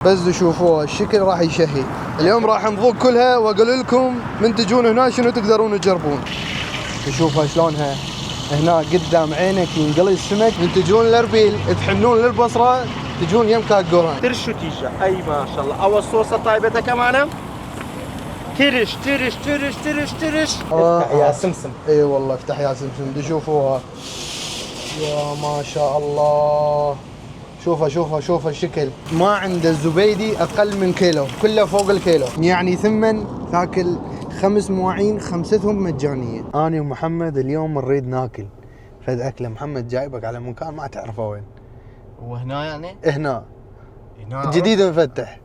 بس تشوفوها الشكل راح يشهي. اليوم راح نذوق كلها واقول لكم من تجون هنا شنو تقدرون تجربون. تشوفها شلونها هنا قدام عينك ينقلي السمك. من تجون الاربيل تحنون للبصره تجون يم كاك قوران. ترشو تيجا اي ما شاء الله. او الصوصه طيبتها كمان ترش ترش ترش ترش ترش. افتح يا سمسم. اي والله افتح يا سمسم. تشوفوها يا ما شاء الله. شوفها الشكل. ما عند الزبيدي اقل من كيلو، كله فوق الكيلو، يعني ثمن تاكل 5 مواعين خمستهم مجانيه. انا ومحمد اليوم نريد ناكل فد اكله. محمد جايبك على مكان ما تعرفه وين. وهنا يعني؟ هنا جديد مفتح.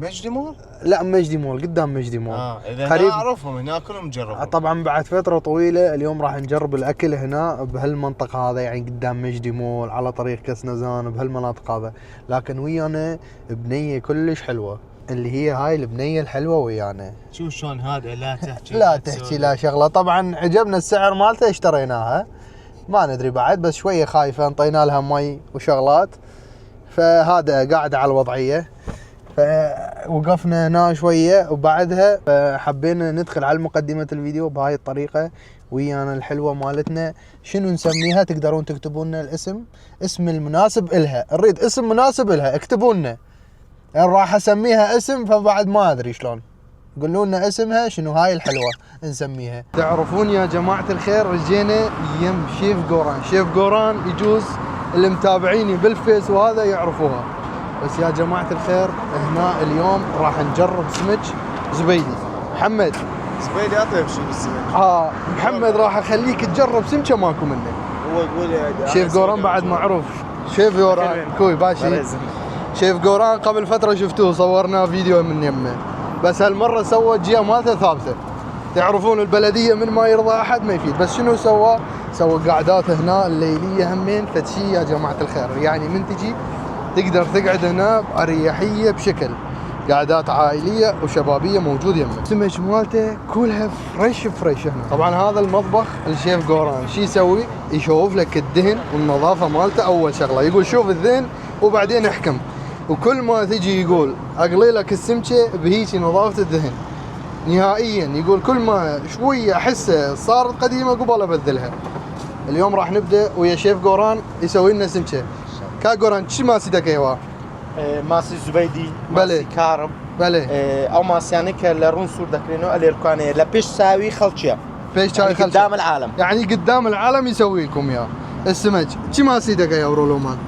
مجدي مول؟ لا مجدي مول، قدام مجدي مول. اذا قريب. اعرفهم هنا كلهم جربوا. طبعا بعد فتره طويله اليوم راح نجرب الاكل هنا بهالمنطقه هذا، يعني قدام مجدي مول على طريق كسنزان بهالمناطق هذا. لكن ويانا بنيه كلش حلوه، اللي هي هاي البنيه الحلوه ويانا. شوف شلون هذا. لا تحكي لا تحكي لا شغله. طبعا عجبنا السعر مالته اشتريناها. ما ندري بعد، بس شويه خايفه انطينا لها مي وشغلات، فهذا قاعده على الوضعيه. فوقفنا هنا شويه وبعدها حبينا ندخل على مقدمه الفيديو بهاي الطريقه ويانا الحلوه مالتنا. شنو نسميها؟ تقدرون تكتبون لنا اسم المناسب الها. نريد اسم مناسب الها، اكتبوا لنا. يعني راح اسميها اسم فبعد ما ادري شلون. قولوا لنا اسمها شنو هاي الحلوه نسميها. تعرفون يا جماعه الخير رجينا يم شيف قوران. شيف قوران يجوز اللي متابعيني بالفيس وهذا يعرفوها، بس يا جماعه الخير هنا اليوم راح نجرب سمك زبيدي. محمد زبيدي اطيب شيء بالسمك. محمد راح اخليك تجرب سمكه ماكو منه. هو يقول شيف قوران بعد معروف. شيف قوران كوي باشي. شيف قوران قبل فتره شفتوه صورنا فيديو من يمه، بس هالمره سوى الجهه مالته ثابته. تعرفون البلديه من ما يرضى احد ما يفيد. بس شنو سوى قعدات هنا الليليه همين فتشي يا جماعه الخير. يعني من تجي تقدر تقعد هنا بأريحية بشكل. قعدات عائلية وشبابية موجود يمه. السمك مالته كلها فريش هنا. طبعا هذا المطبخ الشيف قوران شي يسوي؟ يشوف لك الدهن والنظافة مالته أول شغلة. يقول شوف الدهن وبعدين احكم. وكل ما تجي يقول أقلي لك السمكة بهيجي نظافة الدهن نهائيا. يقول كل ما شوية أحسه صارت قديمة قبل أبذلها. اليوم راح نبدأ ويا شيف قوران يسوي لنا سمكة. كاك قوران شو ماسي دكيوا؟ ماسي زبيدي، بله. ماسي كارم، بله. او ماسياني كالرون سور دكرينو اليركاني لبيش ساوي خلطيا. بيش ساوي يعني قدام العالم. يعني قدام العالم يسوي لكم اياه السمك. شو ماسي دكيوا ورولومان؟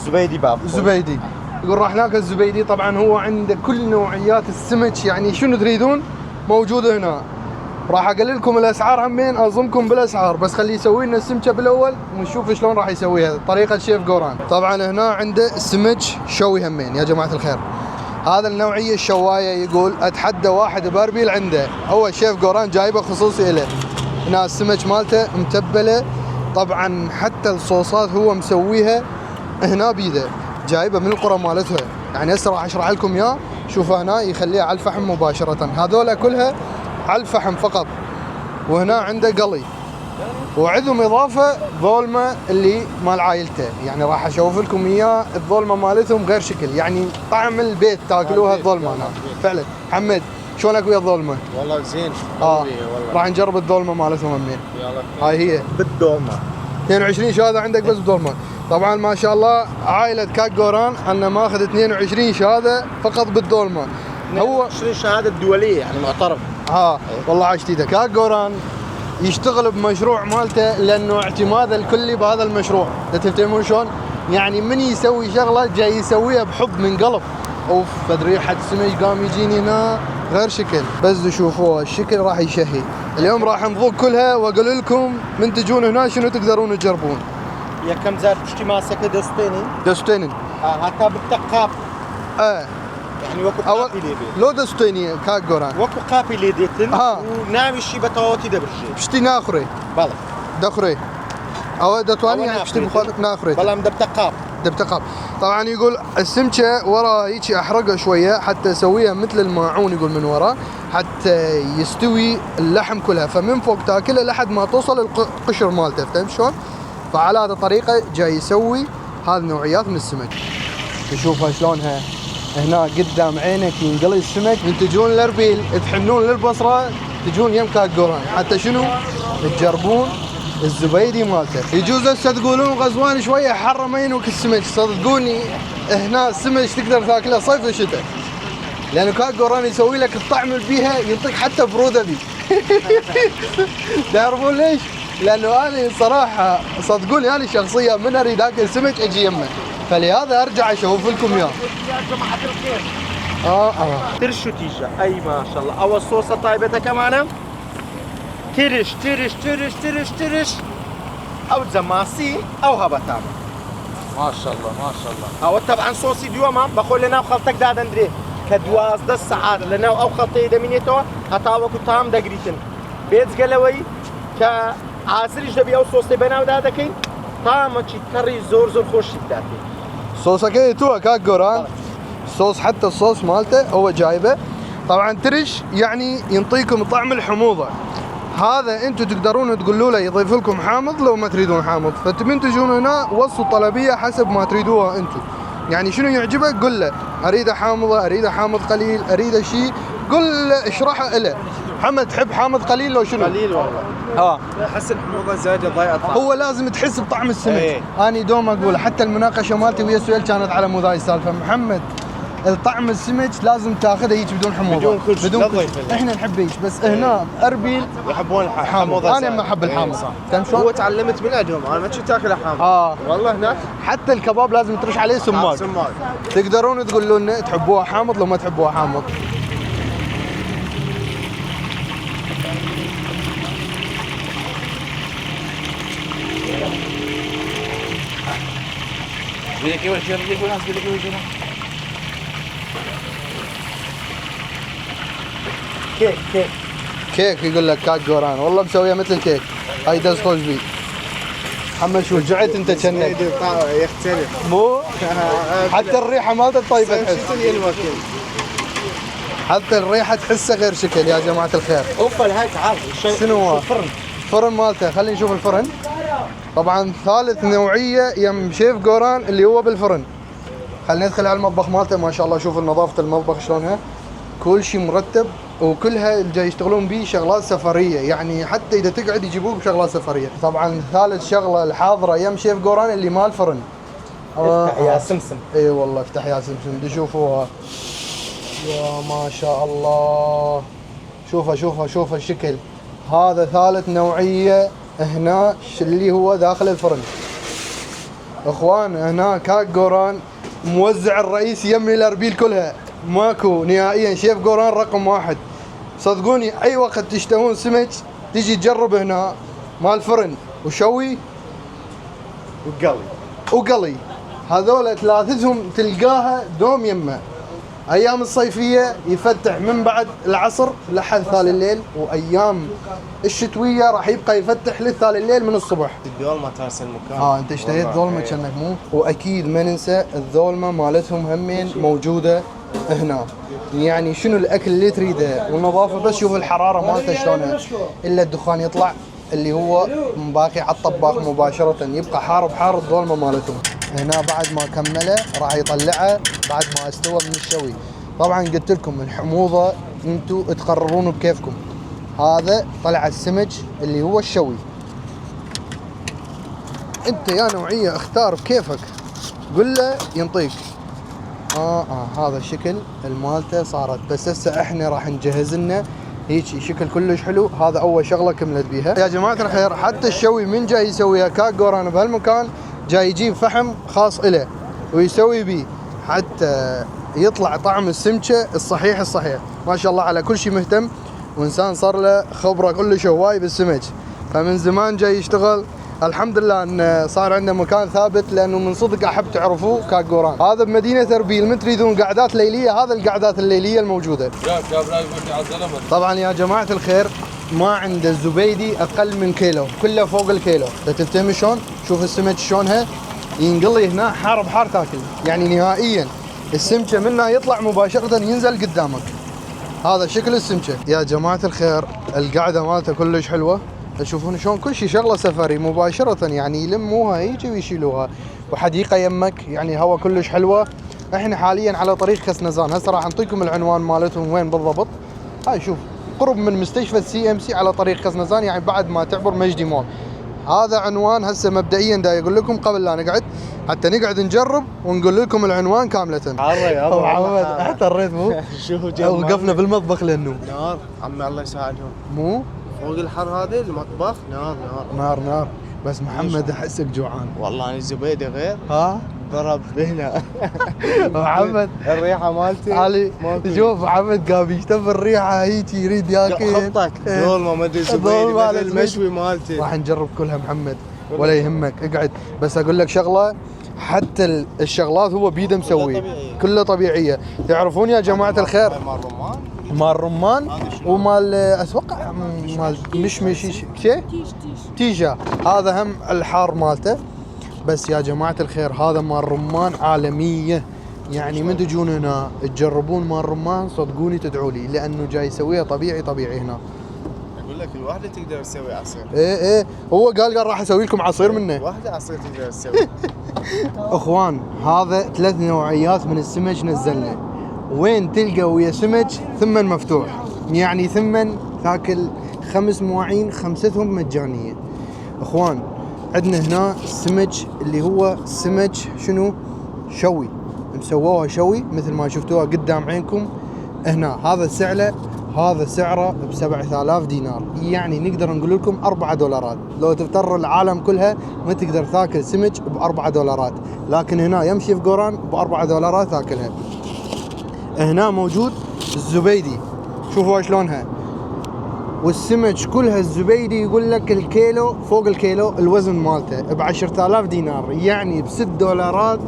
زبيدي باب. زبيدي. يقول راح ناكل الزبيدي. طبعا هو عنده كل نوعيات السمك، يعني شنو تريدون موجوده هنا. راح اقلل لكم الاسعار همين، اظنكم بالاسعار، بس خليه يسوي لنا السمكه بالاول ونشوف شلون راح يسويها طريقه شيف قوران. طبعا هنا عنده سمك شوي همين يا جماعه الخير. هذا النوعيه الشوايه. يقول اتحدى واحد باربيل عنده، هو شيف قوران جايبه خصوصي له. هنا السمك مالته متبله. طبعا حتى الصوصات هو مسويها هنا بيده، جايبه من القرى مالتها. يعني هسه راح اشرح لكم اياه. شوفوا هنا يخليها على الفحم مباشره، هذولا كلها على الفحم فقط. وهنا عنده قلي، وعندهم اضافه ظولمه اللي مال عائلته. يعني راح اشوف لكم اياه الظولمه مالتهم غير شكل، يعني طعم البيت تاكلوها الظولمه هنا فعلا. محمد شلونك ويا الظولمه؟ والله زين. راح نجرب الظولمه مالتهم همين. يلا هاي هي بالدولمه 22 شهاده عندك بس بالظولمه. طبعا ما شاء الله عائله كاك قوران انا ماخذ 22 شهاده فقط بالظولمه. هو 20 شهاده دوليه يعني معترف. والله عاشت ايدك. كاك قوران يشتغل بمشروع مالته لانه اعتماده الكلي بهذا المشروع. تفهمون شلون؟ يعني من يسوي شغله جاي يسويها بحب من قلب. اوف فد ريحه السمك قام يجيني هنا غير شكل. بس تشوفوها الشكل راح يشهي. اليوم راح نذوق كلها واقول لكم من تجون هنا شنو تقدرون تجربون. يا كم زار تشتي ماسك دستينين. حتى بالتقاب. يعني وكو قابي ليدي. لو دستيني كاك قوران. وكو قابي ليديتن. وناوي شي بتواتي دبرشي. بشتي ناخري. بله. دخري. او دتواني يعني بشتي بخاطر ناخري. بلا دبتقاب. دبتقاب. طبعا يقول السمكه ورا هيك احرقها شويه حتى اسويها مثل الماعون. يقول من ورا حتى يستوي اللحم كلها، فمن فوق تاكلها لحد ما توصل القشر مالته. فهمت شلون؟ فعلى هذه الطريقه جاي يسوي هذه النوعيات من السمك. تشوفها شلونها هنا قدام عينك ينقلي السمك. من تجون الاربيل تحنون للبصره تجون يم كاك قوران حتى شنو تجربون الزبيدي مالته. يجوز هسه تقولون غزوان شويه حر ما ينوك السمك، صدقوني هنا السمك تقدر تاكله صيف وشتاء، لانه كاك قوران يسوي لك الطعم اللي فيها ينطيك حتى بروده بي. تعرفون ليش؟ لانه انا صراحه صدقوني انا شخصيا من اريد اكل سمك اجي يمه، فلهذا ارجع اشوف لكم اياه. ترشو تيجا اي ما شاء الله. او الصوصه طيبتها كمان ترش ترش ترش ترش ترش او زماسي او هبتام. ما شاء الله ما شاء الله. او طبعا صوصي ديوما بقول لنا خلطك داد اندري كدواز ده الساعات لنا او خلطي دمينيتو هتاوا كتام دغريتن بيت قلوي كعاسرش دبي او صوصي بناو دادكين طعمه كري زور زور خوش داتي. صوصك ايه تو كاك قوران الصوص، حتى الصوص مالته هو جايبه. طبعا ترش يعني ينطيكم طعم الحموضه، هذا انتم تقدرون تقولوا له يضيف لكم حامض لو ما تريدون حامض، فتبين تجون هنا وصوا الطلبيه حسب ما تريدوها انتم. يعني شنو يعجبك قل له اريده حامضه، اريده حامض قليل، اريده شيء قل له اشرحه له. محمد تحب حامض قليل لو شنو؟ قليل والله. احس الحموضه زايده ضايقه طعم. هو لازم تحس بطعم السمك. ايه. انا دوم اقول حتى المناقشه مالتي ويا سؤال كانت على مو ذاي السالفه. محمد الطعم السمك لازم تاخذه هيك بدون حموضه بدون كل شيء. بدون لا كل شيء. ضيف. احنا نحب هيك، بس هنا اربيل يحبون حامض، انا ما احب الحامض. فهمت شلون؟ هو تعلمت من عندهم، انا ما كنت تاكل حامض. والله هناك حتى الكباب لازم ترش عليه سماق. سماق. تقدرون تقولوا لنا تحبوها حامض لو ما تحبوها حامض. كيك كيك كيك يقول لك كاك قوران، والله مسويها مثل الكيك. هاي دز خوش بي. محمد شو رجعت انت كنك يختلف. مو حتى الريحه مالته طيبه تحس، حتى الريحه تحسها غير شكل يا جماعه الخير. اوف هاي تعال شنو هو؟ الفرن. الفرن مالته خلينا نشوف الفرن. طبعا ثالث نوعيه يم شيف قوران اللي هو بالفرن. خلينا ندخل على المطبخ مالته. ما شاء الله شوف نظافه المطبخ شلونها، كل شيء مرتب، وكلها اللي جاي يشتغلون به شغلات سفريه، يعني حتى اذا تقعد يجيبوك بشغلات سفريه. طبعا ثالث شغله الحاضره يم شيف قوران اللي مال فرن. افتح يا سمسم. اي والله افتح يا سمسم. دي شوفوها يا ما شاء الله، شوفها الشكل. هذا ثالث نوعيه هنا اللي هو داخل الفرن. اخوان هنا كاك قوران موزع الرئيسي يمي الاربيل كلها، ماكو نهائيا. شيف قوران رقم واحد. صدقوني اي وقت تشتهون سمك تجي تجرب هنا مال فرن وشوي وقلي، هذول ثلاثتهم تلقاها دوم يمه. ايام الصيفيه يفتح من بعد العصر لحد ثالث الليل، وايام الشتويه راح يبقى يفتح للثالث الليل من الصبح. الذولمه ترس المكان. انت اشتهيت ذولمه كأنك مو؟ واكيد ما ننسى الذولمه مالتهم همين موجوده هنا. يعني شنو الاكل اللي تريده والنظافه، بس شوف الحراره مالته شلونها، الا الدخان يطلع اللي هو باقي على الطباخ مباشره، يبقى حار الذولمه مالتهم. هنا بعد ما كمله راح يطلعه بعد ما استوى من الشوي. طبعا قلت لكم الحموضه انتم تقررون بكيفكم. هذا طلع السمك اللي هو الشوي، انت يا نوعيه اختار بكيفك، قل له ينطيك. هذا الشكل المالته صارت. بس هسه احنا راح نجهز لنا هيجي شكل كلش حلو. هذا اول شغله كملت بيها يا جماعه الخير. حتى الشوي من جاي يسويها كاك قوران بهالمكان جاي يجيب فحم خاص إله ويسوي بيه حتى يطلع طعم السمكه الصحيح. ما شاء الله على كل شيء مهتم، وانسان صار له خبره كلش هواي بالسمك، فمن زمان جاي يشتغل. الحمد لله ان صار عنده مكان ثابت، لانه من صدق احب تعرفوه كاك قوران. هذا بمدينه اربيل. من تريدون قعدات ليليه هذا القعدات الليليه الموجوده. طبعا يا جماعه الخير ما عند الزبيدي اقل من كيلو، كله فوق الكيلو. تفهم شلون؟ شوف السمك شلونها ينقلي هنا حار بحار تاكل، يعني نهائيا السمكه منها يطلع مباشره ينزل قدامك. هذا شكل السمكه يا جماعه الخير. القعده مالته كلش حلوه، تشوفون شلون كل شيء شغله سفري مباشره، يعني يلموها يجي ويشيلوها، وحديقه يمك، يعني هوا كلش حلوه. احنا حاليا على طريق خسنزان. هسه راح نعطيكم العنوان مالتهم وين بالضبط. هاي شوف قرب من مستشفى السي ام سي على طريق خسنزان، يعني بعد ما تعبر مجدي مول. هذا عنوان هسه مبدئيا دا يقول لكم قبل لا نقعد حتى نقعد نجرب ونقول لكم العنوان كاملة. عرّي يا ابو محمد احتريت مو؟ شوفوا وقفنا بالمطبخ لانه نار. عمي الله يساعدهم. مو؟ فوق الحر هذا المطبخ نار نار نار. بس محمد احسك جوعان. والله انا الزبيدي غير ها؟ ضرب بهنا. محمد الريحه مالتي علي شوف محمد قام يشتم الريحه هيك يريد ياكل. خطك دولمه ما ادري زبيدي مثل المشوي مالتي. راح نجرب كلها محمد ولا يهمك اقعد. بس اقول لك شغله، حتى الشغلات هو بيده مسوي كلها طبيعيه. تعرفون يا جماعه الخير مال رمان ومال اتوقع مال مش شيء تيجا، هذا هم الحار مالته. بس يا جماعه الخير هذا مال رمان عالميه، يعني من تجون هنا تجربون مال رمان صدقوني تدعوا لي، لانه جاي يسويها طبيعي هنا. اقول لك الواحده تقدر تسوي عصير. ايه هو قال راح اسوي لكم عصير منه. واحده عصير تقدر تسوي. اخوان هذا 3 نوعيات من السمك نزلنا. وين تلقى ويا سمك ثمن مفتوح، يعني ثمن تاكل 5 مواعين 5 مجانيه. اخوان عندنا هنا السمك اللي هو سمك شنو شوي، مسووها شوي مثل ما شفتوها قدام عينكم هنا. هذا سعره ب 7000 دينار، يعني نقدر نقول لكم 4 دولارات. لو تفتر العالم كلها ما تقدر تاكل سمك ب 4 دولارات، لكن هنا يمشي في قوران ب 4 دولارات تاكلها. هنا موجود الزبيدي، شوفوا شلونها. والسمك كلها الزبيدي يقول لك الكيلو فوق الكيلو الوزن مالته ب 10000 دينار، يعني ب 6 دولارات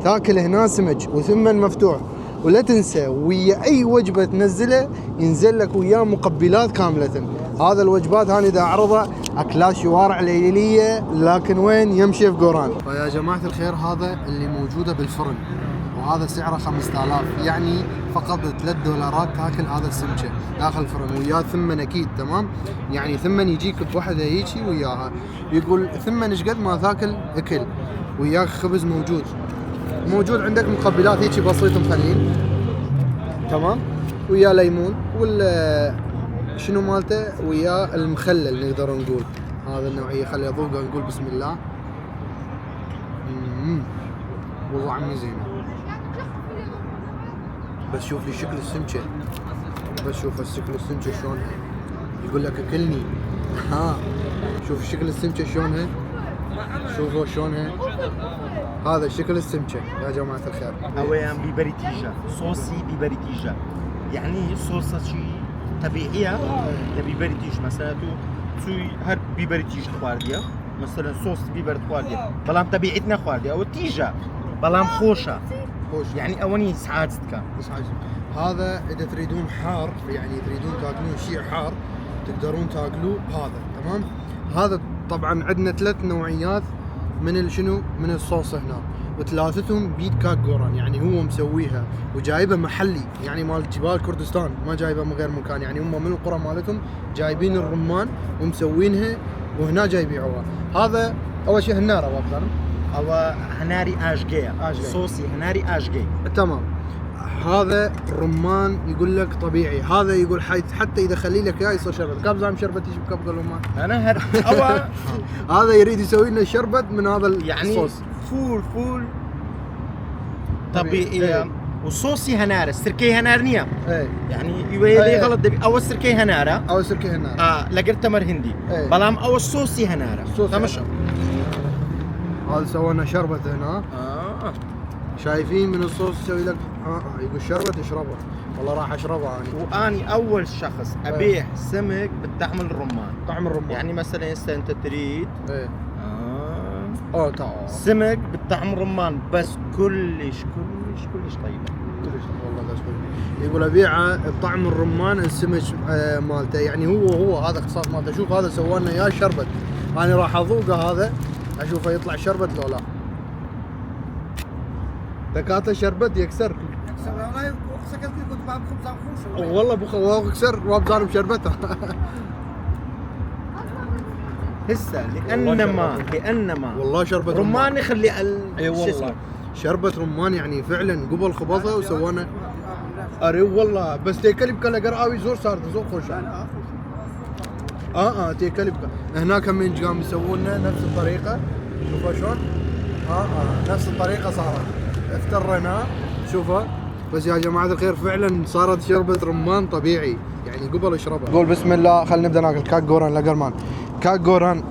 تاكل هنا سمك وثمن مفتوح. ولا تنسى ويا اي وجبه تنزله ينزل لك وياه مقبلات كامله. هذا الوجبات هاني دا اعرضها اكلات شوارع ليليه، لكن وين يمشي في قوران. فيا جماعه الخير هذا اللي موجوده بالفرن، وهذا سعره 5000، يعني فقط 3 دولارات تاكل هذا السمكه داخل الفرن وياه ثمن اكيد. تمام، يعني ثمن يجيك بوحده هيجي وياها. يقول ثمن ايش قد ما تاكل اكل، وياك خبز موجود عندك مقبلات هيك بسيط مخلين. تمام، ويا ليمون ولا شنو مالته، ويا المخلل نقدر نقول. هذا النوعيه خلي اذوقها نقول بسم الله. والله عمي زينه. بس شوف لي شكل السمكه، بس شوف شكل السمكه شلونها، يقول لك اكلني. شوف شكل السمكه شلونها، شوفوا شلونها. هذا شكل السمكه يا جماعه الخير. اوان بيبري تيجا صوصي بيبري تيجا، يعني صوصه شيء طبيعيه بيبري تيج. مثلا تو هر بيبري تيج خوارديه، مثلا صوص بيبر خوارديه بلام طبيعتنا خوارديه او تيجا بلام خوشه يعني اوني ساعات كان. هذا اذا تريدون حار، يعني تريدون تاكلون شيء حار تقدرون تاكلوه هذا. تمام، هذا طبعا عندنا 3 نوعيات من شنو من الصوص هنا، وثلاثتهم بيد كاك قوران، يعني هو مسويها وجايبه محلي، يعني مال جبال كردستان، ما جايبه من غير مكان، يعني هم من القرى مالتهم جايبين الرمان ومسوينها وهنا جاي يبيعوها. هذا اول شيء هناره وابزر او هناري اشجي صوصي هناري اشجي. تمام، هذا الرمان يقول لك طبيعي، هذا يقول حتى اذا خلي لك اياه يصير شربت. كاب زعم شربت يجيب كاب رمان. انا هذا يريد يسوي لنا شربت من هذا يعني الصوص. فول طبيعي. وصوصي هناره السركي هنارنيه. يعني يويلي غلط دبي او السركي هناره لقيت تمر هندي بلام او الصوصي هناره. تمشى هذا سوينا شربت هنا. شايفين من الصوص يسوي لك يقول شربت اشربها. والله راح اشربها انا. واني اول شخص ابيع سمك بالطعم الرمان. طعم الرمان، يعني مثلا هسه انت تريد تعال سمك بالطعم الرمان، بس كلش طيبه. والله بس يقول ابيعه بطعم الرمان السمك مالته، يعني هو هذا اختصاص مالته. شوف هذا سوالنا يا شربت، انا راح اذوقه هذا اشوفه يطلع شربت لو لا. دكاته شربت يكسر. والله بخواق كسر واب ظالم شربته. هسه لانما والله شربت رمان يخلي اي والله شربة رمان يعني فعلا قبل خبطها وسوانا اري والله بس تيكلب كلا قرعاوي زور صار زور خوش تيكلب هناك هم قام يسوون نفس الطريقه شوفوا شلون نفس الطريقه صارت افتريناه شوفوا بس يا جماعه الخير فعلا صارت شربة رمان طبيعي يعني قبل اشربها قول بسم الله خلينا نبدا ناكل كاك جوران لقرمان كاك جوران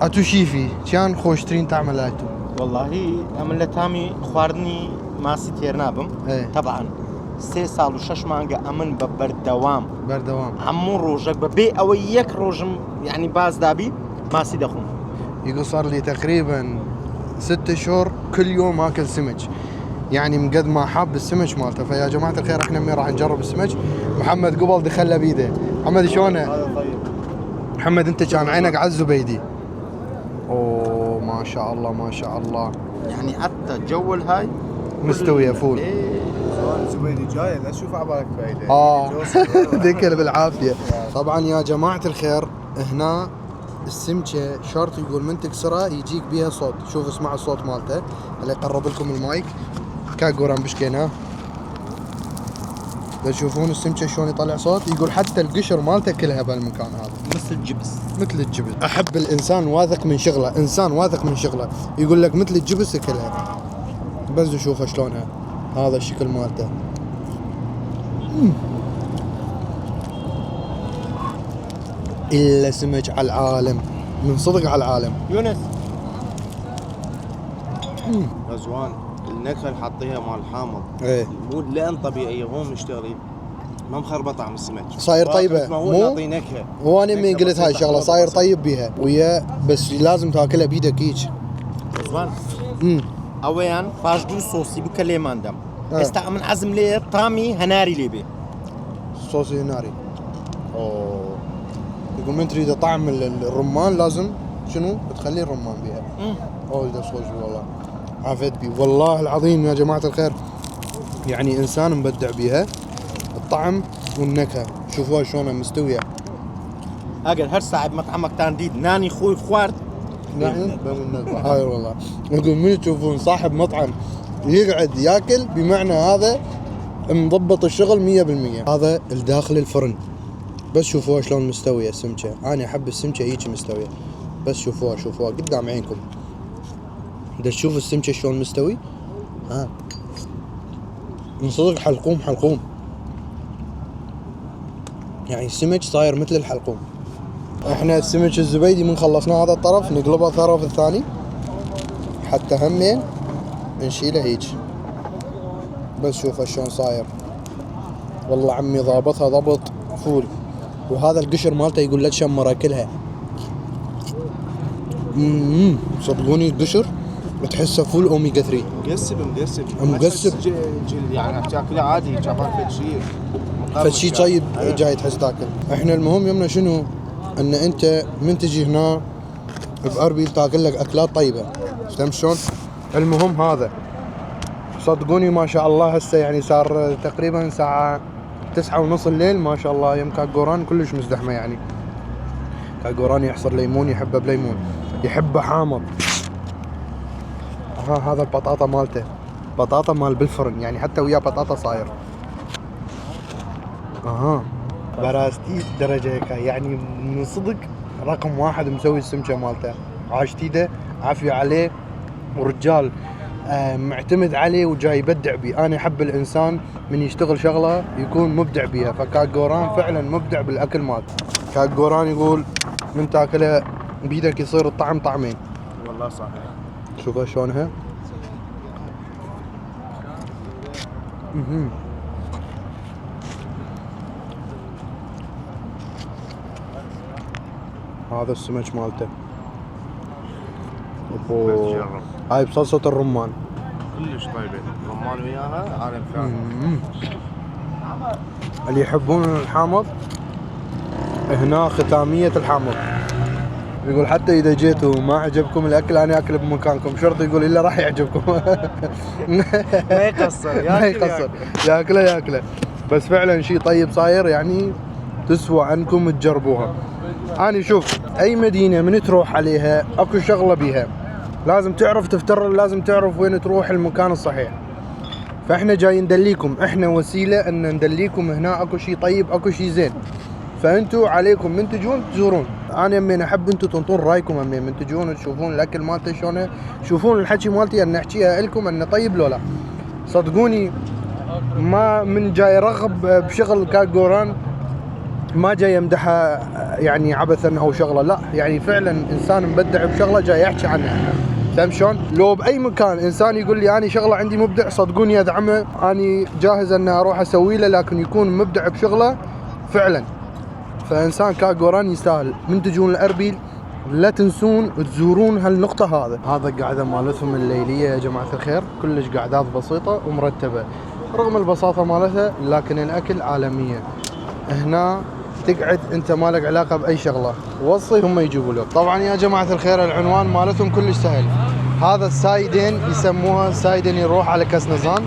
اتو شيفي كان خوشترين تعمل اتو والله عمل تامي خواردني ماسي تيرنابم طبعا 3 ساڵ و 6 مانگە ئەمن بە بەردەوام هەموو ڕۆژێک بەبێ ئەوە یەک ڕۆژم يعني باز دابي ماسي دەخۆم. يقول صار لي تقريبا 6 شهور كل يوم اكل سمك يعني من قد ما حاب السمك مالته. فيا جماعه الخير احنا من راح نجرب السمك. محمد قبل دخله بيده. محمد شلونه؟ هذا طيب. محمد انت كان عينك على الزبيدي. اوه ما شاء الله ما شاء الله يعني حتى جو الهاي مستويه فول. سؤال زبيدي جاي لا تشوف عبالك بعيده. ذكر بالعافيه. طبعا يا جماعه الخير هنا السمكه شرط يقول من تكسرها يجيك بيها صوت. شوف اسمع الصوت مالته. هلا يقرب لكم المايك. كاكوران بشكينا تشوفون السمكه شلون يطلع صوت. يقول حتى القشر مالته كلها بهالمكان هذا مثل الجبس. احب الانسان واثق من شغله. انسان واثق من شغله يقول لك مثل الجبس كلها. بس نشوفها شلونها. هذا الشكل مالته. الا سمك على العالم من صدق على العالم. يونس رزوان النكهه اللي حاطيها مال الحامض ايه مو لان طبيعيه هو مشتغلين ما مخربط طعم السمك صاير طيبه مو يعطي نكهه. وانا من قلت هاي الشغله صاير طيب بيها ويا بس لازم تاكلها بيدك هيك. رزوان اويان باش دو صوصي بكلمان دم استعمل عزم لي طامي هناري لي بي صوصي هناري. اوه يقول من تريد طعم الرمان لازم شنو تخلي الرمان بيها. اوه ده صوص والله عافيت بي والله العظيم يا جماعه الخير. يعني انسان مبدع بيها الطعم والنكهه. شوفوها شلونها مستويه. اجل هر ساعه مطعمك تان ديد ناني خوي خوارد نعم هاي والله. يقول من تشوفون صاحب مطعم يقعد ياكل بمعنى هذا مضبط الشغل 100%. هذا الداخل الفرن بس شوفوها شلون مستويه السمكه. انا احب السمكه هيك مستويه. بس شوفوها قدام عينكم. دا تشوف السمكه شلون مستوي. من صدق حلقوم يعني السمك صاير مثل الحلقوم. احنا السمك الزبيدي من خلصنا هذا الطرف نقلبه الطرف الثاني حتى همين نشيله هيك. بس شوفه شلون صاير والله عمي ضابطها ضبط فول. وهذا القشر مالته يقول لا تشمره كلها. صدقوني القشر تحسه فول اوميجا 3 مقسب يعني تاكله عادي شافك فشي طيب جاي تحس تاكل. احنا المهم يومنا شنو ان انت من تجي هنا باربيل تاكل لك اكلات طيبه. فهمت شلون؟ المهم هذا صدقوني ما شاء الله هسه يعني صار تقريبا ساعه 9:30 الليل ما شاء الله. يم كاكوران كلش مزدحمه يعني. كاكوران يحصر ليمون يحبه بليمون يحبه حامض. هذا البطاطا مالته بطاطا مال بالفرن يعني حتى وياه بطاطا صاير. براستي درجه هيك يعني من صدق رقم 1 مسوي السمكه مالته. عاش تيده عافيه عليه ورجال معتمد عليه وجاي يبدع بيه. انا احب الانسان من يشتغل شغله يكون مبدع بيها. فكاكوران فعلا مبدع بالاكل مالته. كاكوران يقول من تاكلها بيدك يصير الطعم طعمين. والله صحيح. شوفها شلونها. هذا السمك مالته. هاي بصلصة الرمان كلش طيبه رمان وياها عالم ثاني. اللي يحبون الحامض هنا ختامية الحامض. يقول حتى اذا جيتوا ما عجبكم الاكل انا اكل بمكانكم. شرط يقول الا راح يعجبكم. ما يقصر ياكله. بس فعلا شيء طيب صاير يعني تسوى عنكم تجربوها. أنا شوف أي مدينة من تروح عليها أكو شغلة بيها لازم تعرف تفتر، لازم تعرف وين تروح المكان الصحيح. فاحنا جاي ندليكم، احنا وسيله ان ندليكم هنا اكو شيء طيب، اكو شيء زين. فانتوا عليكم من تجون تزورون. انا يمين احب انتوا تنطون رايكم، يمين من تجون تشوفون الاكل مالته شلونه، تشوفون الحكي مالتي ان احكيها لكم انه طيب لو لا. صدقوني ما من جاي رغب بشغل كاك جوران، ما جاي امدحه يعني عبثا او شغله، لا يعني فعلا انسان مبدع بشغله جاي يحكي عنها. فهم شلون؟ لو باي مكان انسان يقول لي اني شغله عندي مبدع، صدقوني ادعمه، اني جاهز ان اروح اسوي له، لكن يكون مبدع بشغله فعلا. فانسان كاك جوران يستاهل. من تجون الاربيل لا تنسون تزورون هالنقطة هذا قاعدة مالتهم الليلية يا جماعة الخير، كلش قعدات بسيطة ومرتبة رغم البساطة مالتها، لكن الأكل عالمية. هنا تقعد انت مالك علاقة بأي شغلة، وصي هم يجيبوا لك. طبعا يا جماعة الخير العنوان مالتهم كلش سهل، هذا السايدين يسموها سايدين يروح على كسنزان،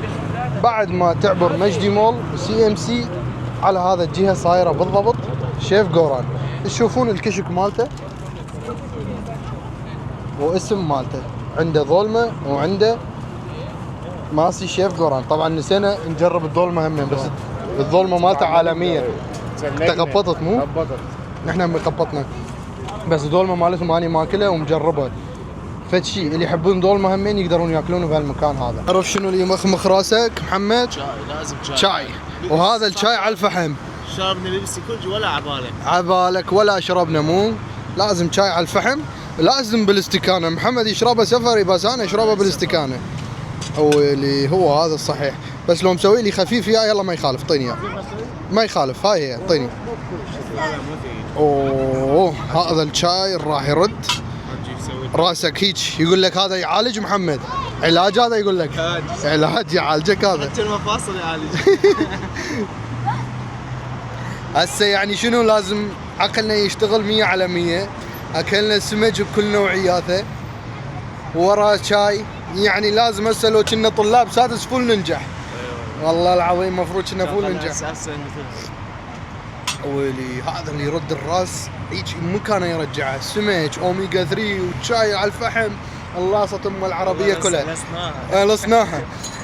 بعد ما تعبر مجدي مول وسي ام سي على هذا الجهة صايرة بالضبط شيف جوران. تشوفون الكشك مالته واسم مالته، عنده ظلمة وعنده ماسي شيف جوران. طبعا نسينا نجرب الظلمة همين، بس الظلمة مالته عالمية. تقبطت مو؟ قبطت. نحن قبطنا، بس الظلمة مالتهم اني ماكلها ومجربها. فد شيء اللي يحبون ظلمة همين يقدرون ياكلونه بهالمكان هذا. تعرف شنو اللي يمخمخ راسك محمد؟ شاي، لازم شاي. وهذا الشاي على الفحم. شربنا لبسي كلش ولا عبالك. عبالك ولا شربنا مو؟ لازم شاي على الفحم، لازم بالاستكانة. محمد يشربه سفري بس انا اشربه بالاستكانة. هو اللي هو هذا الصحيح، بس لو مسوي لي خفيف يا يلا ما يخالف، اعطيني اياه. ما يخالف، هاي هي اعطيني. اوه هذا الشاي راح يرد راسك هيك، يقول لك هذا يعالج محمد، علاج هذا يقول لك. علاج يعالجك هذا. حتى المفاصل يعالج. هسه يعني شنو لازم عقلنا يشتغل 100 على 100. اكلنا سمك بكل نوعياته وراه شاي، يعني لازم هسه لو كنا طلاب سادس فول ننجح. والله العظيم مفروض كنا فول ننجح. ويلي هذا اللي يرد الراس هيك مكانه يرجعه، سمك اوميجا 3 وشاي على الفحم، اللاصة ام العربيه كلها لصناها.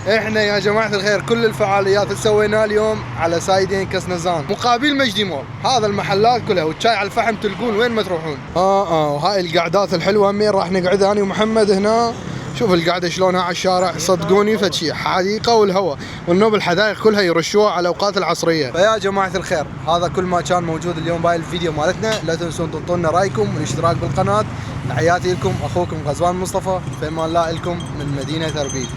احنا يا جماعه الخير كل الفعاليات اللي سويناها اليوم على سايدين كسنزان مقابل مجدي مول، هذا المحلات كلها والشاي على الفحم تلقون وين ما تروحون. وهاي القعدات الحلوه همين راح نقعد انا ومحمد هنا. شوف القعده شلونها على الشارع، صدقوني فشي حديقه والهواء والنوب، الحدائق كلها يرشوها على الاوقات العصريه. فيا جماعه الخير هذا كل ما كان موجود اليوم بهاي الفيديو مالتنا، لا تنسون تنطونا رايكم والاشتراك بالقناه. تحياتي لكم اخوكم غزوان مصطفى، في امان الله لكم من مدينه اربيل.